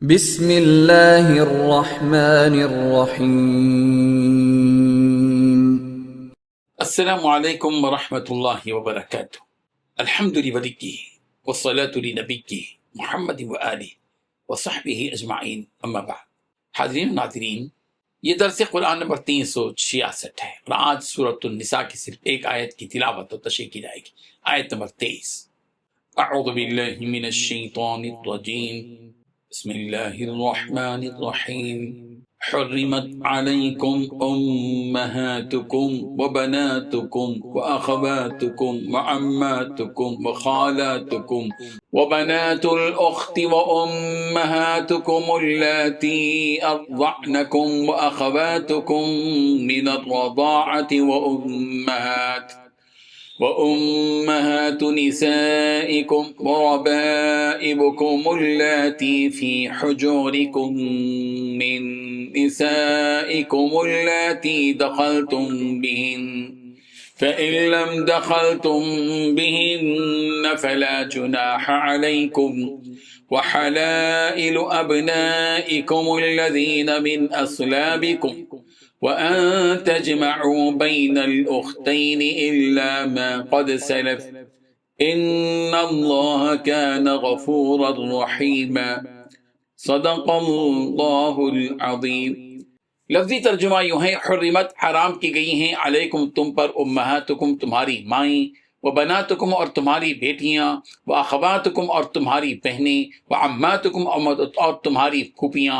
بسم اللہ الرحمن الرحیم۔ السلام علیکم ورحمۃ اللہ وبرکاتہ۔ الحمد للہ والصلاة لنبی محمد وآلہ وصحبہ اجمعین، اما بعد۔ حاضرین و ناظرین، یہ درس قرآن نمبر 366 ہے اور آج سورۃ النساء کی صرف ایک آیت کی تلاوت و تشریح کی جائے گی، آیت نمبر 23۔ اعوذ باللہ من الشیطان الرجیم، بسم اللہ الرحمن الرحیم۔ حرمت علیکم امہاتکم وبناتکم واخواتکم وعماتکم وخالاتکم وبنات الاخت وامہاتکم اللاتی ارضعنکم واخواتکم من الرضاعة وأمهات نسائكم وربائبكم اللاتي في حجوركم من نسائكم اللاتي دخلتم بهن فإن لم دخلتم بهن فلا جناح عليكم وحلائل أبنائكم الذين من أصلابكم وَأَن تَجْمَعُوا بَيْنَ الْأُخْتَيْنِ إِلَّا مَا قَدْ سَلَفَ إِنَّ اللَّهَ كَانَ غَفُورًا رَحِيمًا۔ صدق اللہ العظیم۔ لفظی ترجمہ یوں ہے، حرمت حرام کی گئی ہیں، علیکم تم پر، امہاتکم تمہاری مائیں، وبناتکم اور تمہاری بیٹیاں، واخواتکم اور تمہاری بہنیں، وعماتکم اور تمہاری پھوپھیاں،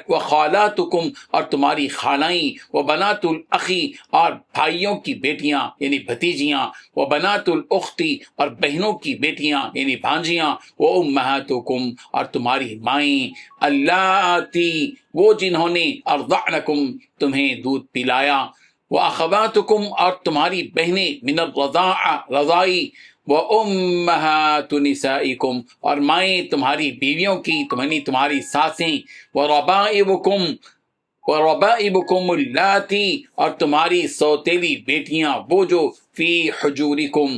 وخالاتکم اور تمہاری خالائیں، وبنات الاخی اور بھائیوں کی بیٹیاں یعنی بھتیجیاں، وبنات الاختی اور بہنوں کی بیٹیاں یعنی بھانجیاں، وامہاتکم اور تمہاری مائیں، اللاتی وہ جنہوں نے ارضعنکم تمہیں دودھ پلایا، وَأَخَوَاتُكُمْ اور تمہاری بہنیں، من الرضاعہ رضائی، وَأُمَّهَاتُ نِسَائِكُمْ اور مائیں تمہاری بیویوں کی، تمہاری ساسیں، وَرَبَائِبُكُمْ اللَّاتِي اور تمہاری سوتیلی بیٹیاں، وہ جو فی حجورکم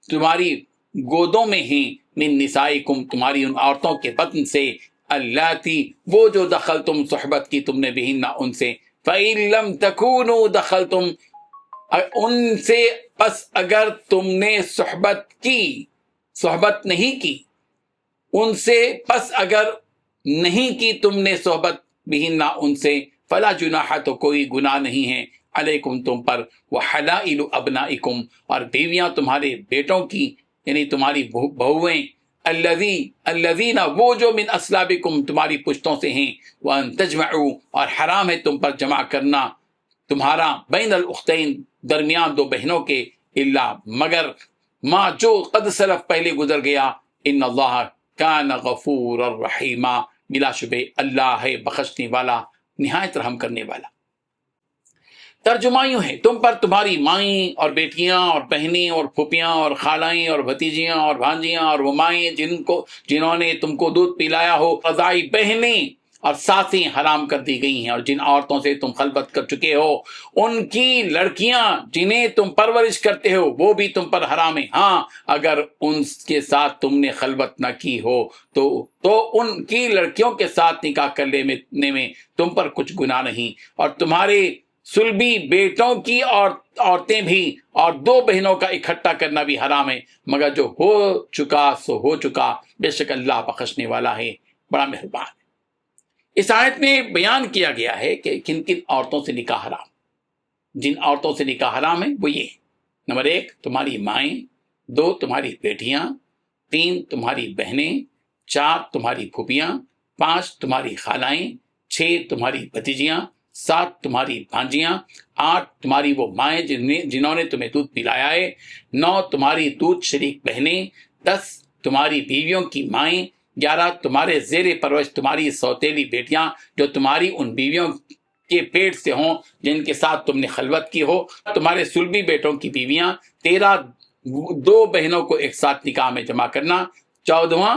تمہاری گودوں میں ہیں، من نسائکم تمہاری ان عورتوں کے بطن سے، اللاتی وہ جو دخلتم صحبت کی تم نے بہن ان سے، فَإِن لَمْ تَكُونُوا دَخَلْتُمْ ان سے پس اگر تم نے صحبت نہیں کی، ان سے پس اگر نہیں کی تم نے صحبت بہن ان سے، فلا جناح تو کوئی گناہ نہیں ہے، علیکم تم پر، وحلائل ابنائکم اور بیویاں تمہارے بیٹوں کی یعنی تمہاری بہویں، الذین وہ جو من اصلابکم تمہاری پشتوں سے ہیں، وان تجمعوا اور حرام ہے تم پر جمع کرنا تمہارا، بین الاختین درمیان دو بہنوں کے، الا مگر ما جو قد سلف پہلے گزر گیا، ان اللہ کان غفورا رحیما بلا شبہ اللہ ہے بخشنے والا نہایت رحم کرنے والا۔ ترجمہ یوں ہے، تم پر تمہاری مائیں اور بیٹیاں اور بہنیں اور پھوپھیاں اور خالائیں اور بھتیجیاں اور بھانجیاں اور وہ مائیں جنہوں نے تم کو دودھ پلایا ہو، رضائی بہنیں اور ساسیں حرام کر دی گئی ہیں، اور جن عورتوں سے تم خلوت کر چکے ہو ان کی لڑکیاں جنہیں تم پرورش کرتے ہو وہ بھی تم پر حرام ہیں، ہاں اگر ان کے ساتھ تم نے خلوت نہ کی ہو تو ان کی لڑکیوں کے ساتھ نکاح کر لینے میں تم پر کچھ گناہ نہیں، اور تمہارے سلبی بیٹوں کی عورتیں بھی اور دو بہنوں کا اکٹھا کرنا بھی حرام ہے، مگر جو ہو چکا سو ہو چکا، بے شک اللہ بخشنے والا ہے بڑا مہربان ہے۔ اس آیت میں بیان کیا گیا ہے کہ کن کن عورتوں سے نکاح حرام۔ جن عورتوں سے نکاح حرام ہے وہ یہ: نمبر 1 تمہاری مائیں، 2 تمہاری بیٹیاں، 3 تمہاری بہنیں، 4 تمہاری پھوپھیاں، 5 تمہاری خالائیں، 6 تمہاری بھتیجیاں، 7 تمہاری بھانجیاں، 8 تمہاری وہ مائیں جنہوں نے تمہیں دودھ پلایا ہے، 9 تمہاری دودھ شریک بہنیں، 10 تمہاری بیویوں کی مائیں، 11 تمہارے زیر پرورش تمہاری سوتیلی بیٹیاں جو تمہاری ان بیویوں کے پیٹ سے ہوں جن کے ساتھ تم نے خلوت کی ہو، تمہارے سلبی بیٹوں کی بیویاں، 13 دو بہنوں کو ایک ساتھ نکاح میں جمع کرنا، 14واں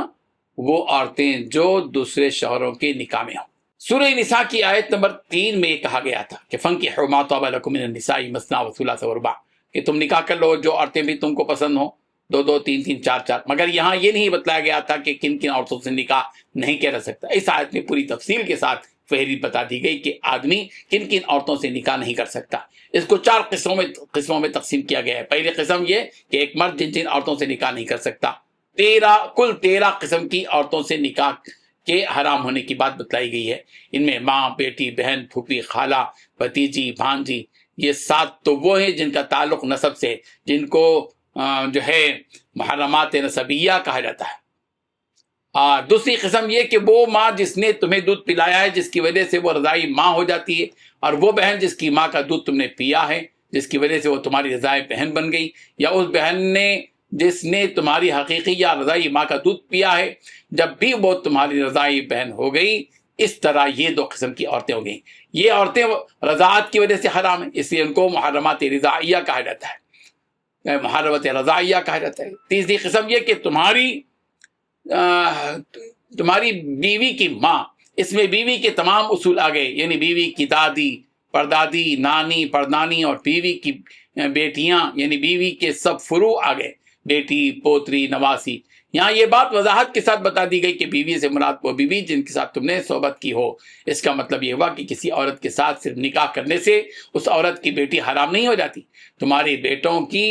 وہ عورتیں جو دوسرے شوہروں کے نکاح میں ہوں۔ سورہ نساء کی آیت نمبر 3 میں یہ کہا گیا تھا کہ فَانكِحُوا مَا طَابَ لَكُم مِّنَ النِّسَاءِ مَثْنَىٰ وَثُلَاثَ وَرُبَاعَ کہ تم نکاح کر لو جو عورتیں بھی تم کو پسند ہوں، دو تین تین چار چار، مگر یہاں یہ نہیں بتلایا گیا تھا کہ کن کن عورتوں سے نکاح نہیں کیا جا سکتا۔ اس آیت میں پوری تفصیل کے ساتھ فہرست بتا دی گئی کہ آدمی کن کن عورتوں سے نکاح نہیں کر سکتا۔ اس کو 4 قسموں میں تقسیم کیا گیا ہے۔ پہلی قسم یہ کہ ایک مرد جن عورتوں سے نکاح نہیں کر سکتا۔ کل 13 قسم کی عورتوں سے نکاح کے حرام ہونے کی بات بتلائی گئی ہے۔ ان میں ماں، بیٹی، بہن، پھوپھی، خالہ، بھتیجی، بھانجی، یہ 7 تو وہ ہیں جن کا تعلق نسب سے، جن کو جو ہے محرمات نسبیہ کہا جاتا ہے۔ دوسری قسم یہ کہ وہ ماں جس نے تمہیں دودھ پلایا ہے، جس کی وجہ سے وہ رضائی ماں ہو جاتی ہے، اور وہ بہن جس کی ماں کا دودھ تم نے پیا ہے، جس کی وجہ سے وہ تمہاری رضائی بہن بن گئی، یا اس بہن نے جس نے تمہاری حقیقی یا رضائی ماں کا دودھ پیا ہے، جب بھی وہ تمہاری رضائی بہن ہو گئی۔ اس طرح یہ 2 قسم کی عورتیں ہو گئیں۔ یہ عورتیں رضاعت کی وجہ سے حرام ہیں، اس لیے ان کو محرمات رضاعیہ کہا جاتا ہے، محرمات رضاعیہ کہا جاتا ہے۔ تیسری قسم یہ کہ تمہاری بیوی کی ماں، اس میں بیوی کے تمام اصول آ گئے، یعنی بیوی کی دادی، پردادی، نانی، پردانی، اور بیوی کی بیٹیاں، یعنی بیوی کے سب فروع آ گئے، بیٹی، پوتری، نواسی۔ یہاں یہ بات وضاحت کے ساتھ بتا دی گئی کہ بیوی سے مراد وہ بیوی جن کے ساتھ تم نے صحبت کی ہو۔ اس کا مطلب یہ ہوا کہ کسی عورت کے ساتھ صرف نکاح کرنے سے اس عورت کی بیٹی حرام نہیں ہو جاتی، تمہارے بیٹوں کی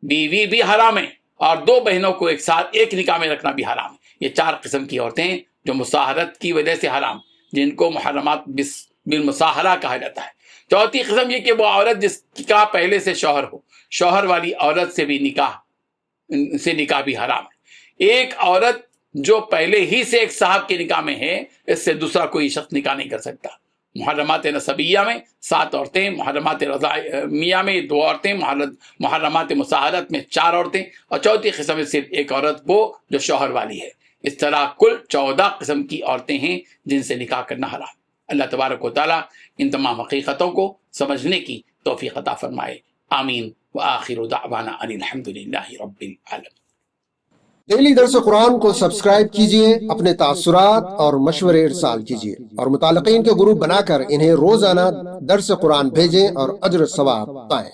بیوی بھی حرام ہے، اور 2 بہنوں کو ایک ساتھ ایک نکاح میں رکھنا بھی حرام ہے۔ یہ 4 قسم کی عورتیں ہیں جو مصاہرت کی وجہ سے حرام، جن کو محرمات بالمصاہرہ کہا جاتا ہے۔ چوتھی قسم یہ کہ وہ عورت جس کا پہلے سے شوہر ہو، شوہر والی عورت سے بھی نکاح بھی حرام ہے۔ ایک عورت جو پہلے ہی سے ایک صاحب کے نکاح میں ہے، اس سے دوسرا کوئی شخص نکاح نہیں کر سکتا۔ محرمات نسبیہ میں 7 عورتیں، محرمات رضاعیہ میں 2 عورتیں، محرمات مصاہرت میں 4 عورتیں، اور چوتھی قسم میں صرف ایک عورت وہ جو شوہر والی ہے۔ اس طرح کل 14 قسم کی عورتیں ہیں جن سے نکاح کرنا حرام۔ اللہ تبارک و تعالیٰ ان تمام حقیقتوں کو سمجھنے کی توفیق عطا فرمائے، آمین۔ وآخر دعوانا ان الحمدللہ رب العالمین۔ ڈیلی درس قرآن کو سبسکرائب کیجئے، اپنے تاثرات اور مشورے ارسال کیجئے، اور متعلقین کے گروپ بنا کر انہیں روزانہ درس قرآن بھیجیں اور اجر ثواب پائیں۔